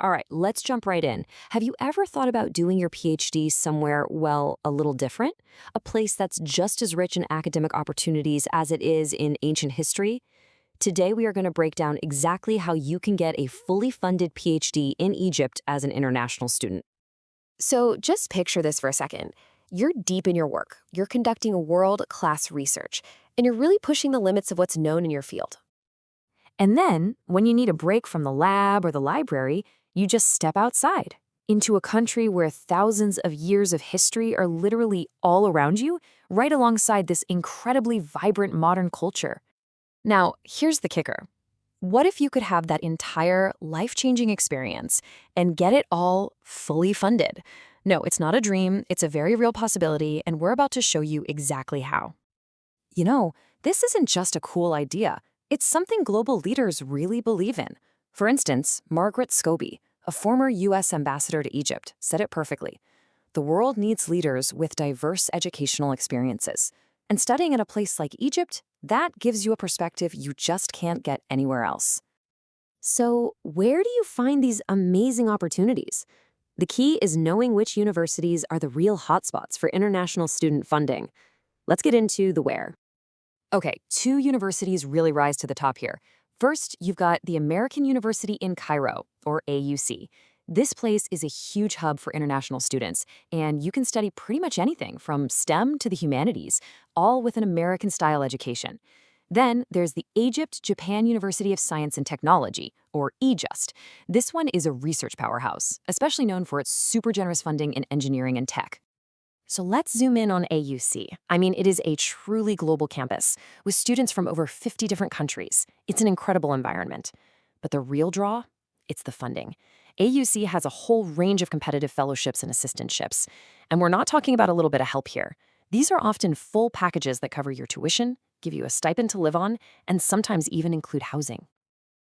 All right, let's jump right in. Have you ever thought about doing your PhD somewhere, well, a little different? A place that's just as rich in academic opportunities as it is in ancient history? Today, we are going to break down exactly how you can get a fully funded PhD in Egypt as an international student. So just picture this for a second. You're deep in your work, you're conducting world-class research, and you're really pushing the limits of what's known in your field. And then, when you need a break from the lab or the library, you just step outside into a country where thousands of years of history are literally all around you, right alongside this incredibly vibrant modern culture. Now, here's the kicker. What if you could have that entire life-changing experience and get it all fully funded? No, it's not a dream, it's a very real possibility, and we're about to show you exactly how. You know, this isn't just a cool idea. It's something global leaders really believe in. For instance, Margaret Scobie, a former U.S. ambassador to Egypt, said it perfectly. The world needs leaders with diverse educational experiences. And studying in a place like Egypt, that gives you a perspective you just can't get anywhere else. So, where do you find these amazing opportunities? The key is knowing which universities are the real hotspots for international student funding. Let's get into the where. Okay, two universities really rise to the top here. First, you've got the American University in Cairo, or AUC. This place is a huge hub for international students, and you can study pretty much anything from STEM to the humanities, all with an American-style education. Then there's the Egypt-Japan University of Science and Technology, or EJUST. This one is a research powerhouse, especially known for its super generous funding in engineering and tech. So let's zoom in on AUC. I mean, it is a truly global campus with students from over 50 different countries. It's an incredible environment. But the real draw? It's the funding. AUC has a whole range of competitive fellowships and assistantships. And we're not talking about a little bit of help here. These are often full packages that cover your tuition, give you a stipend to live on, and sometimes even include housing.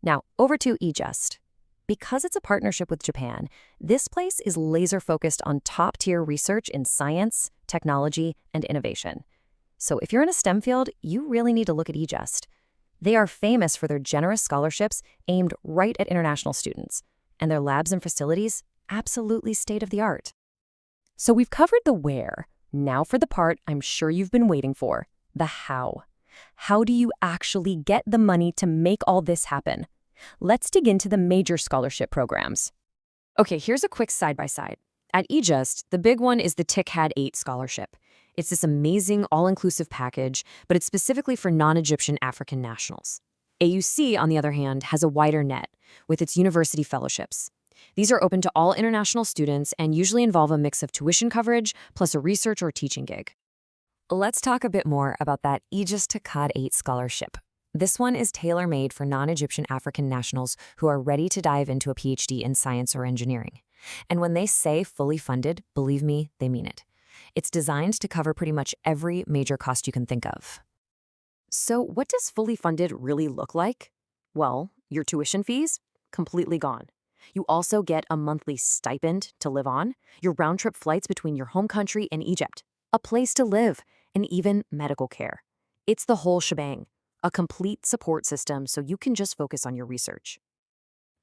Now, over to eJust. Because it's a partnership with Japan, this place is laser-focused on top-tier research in science, technology, and innovation. So if you're in a STEM field, you really need to look at eJust. They are famous for their generous scholarships aimed right at international students, and their labs and facilities, absolutely state-of-the-art. So we've covered the where. Now for the part I'm sure you've been waiting for, the how. How do you actually get the money to make all this happen? Let's dig into the major scholarship programs. Okay, here's a quick side-by-side. At eJust, the big one is the TICAD8 Scholarship. It's this amazing all-inclusive package, but it's specifically for non-Egyptian African nationals. AUC, on the other hand, has a wider net with its university fellowships. These are open to all international students and usually involve a mix of tuition coverage plus a research or teaching gig. Let's talk a bit more about that eJust TICAD8 Scholarship. This one is tailor-made for non-Egyptian African nationals who are ready to dive into a PhD in science or engineering. And when they say fully funded, believe me, they mean it. It's designed to cover pretty much every major cost you can think of. So what does fully funded really look like? Well, your tuition fees? Completely gone. You also get a monthly stipend to live on, your round-trip flights between your home country and Egypt, a place to live, and even medical care. It's the whole shebang. A complete support system so you can just focus on your research.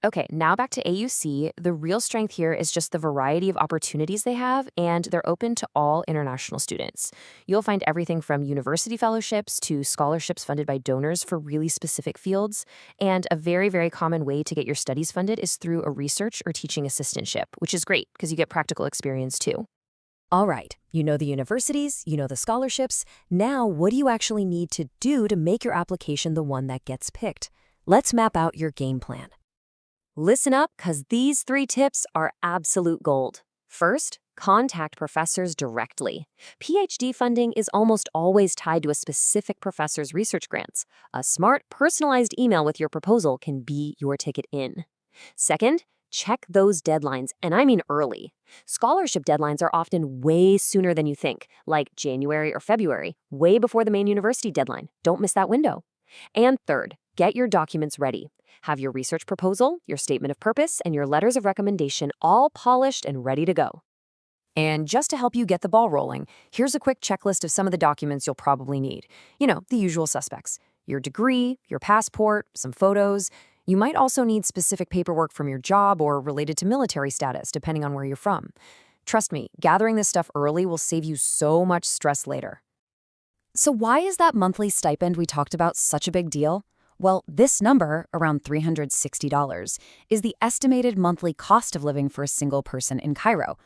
Okay, now back to AUC. The real strength here is just the variety of opportunities they have, and they're open to all international students. You'll find everything from university fellowships to scholarships funded by donors for really specific fields, and a very, very common way to get your studies funded is through a research or teaching assistantship, which is great because you get practical experience too. All right, you know the universities, you know the scholarships. Now, what do you actually need to do to make your application the one that gets picked? Let's map out your game plan. Listen up, because these 3 tips are absolute gold. First, contact professors directly. PhD funding is almost always tied to a specific professor's research grants. A smart, personalized email with your proposal can be your ticket in. Second, check those deadlines, and I mean early. Scholarship deadlines are often way sooner than you think, like January or February, way before the main university deadline. Don't miss that window. And third, get your documents ready. Have your research proposal, your statement of purpose, and your letters of recommendation all polished and ready to go. And just to help you get the ball rolling, here's a quick checklist of some of the documents you'll probably need. You know, the usual suspects. Your degree, your passport, some photos. You might also need specific paperwork from your job or related to military status, depending on where you're from. Trust me, gathering this stuff early will save you so much stress later. So why is that monthly stipend we talked about such a big deal? Well, this number, around $360, is the estimated monthly cost of living for a single person in Cairo,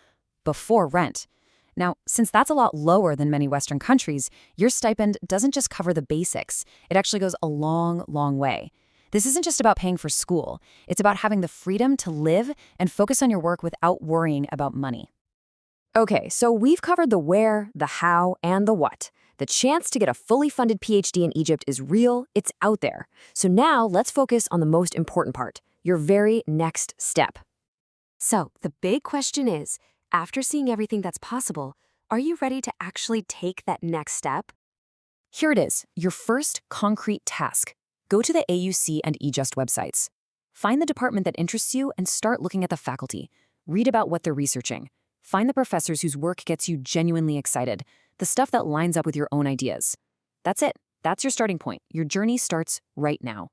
before rent. Now, since that's a lot lower than many Western countries, your stipend doesn't just cover the basics. It actually goes a long, long way. This isn't just about paying for school. It's about having the freedom to live and focus on your work without worrying about money. Okay, so we've covered the where, the how, and the what. The chance to get a fully funded PhD in Egypt is real, it's out there. So now let's focus on the most important part, your very next step. So, the big question is, after seeing everything that's possible, are you ready to actually take that next step? Here it is, your first concrete task. Go to the AUC and eJust websites. Find the department that interests you and start looking at the faculty. Read about what they're researching. Find the professors whose work gets you genuinely excited, the stuff that lines up with your own ideas. That's it. That's your starting point. Your journey starts right now.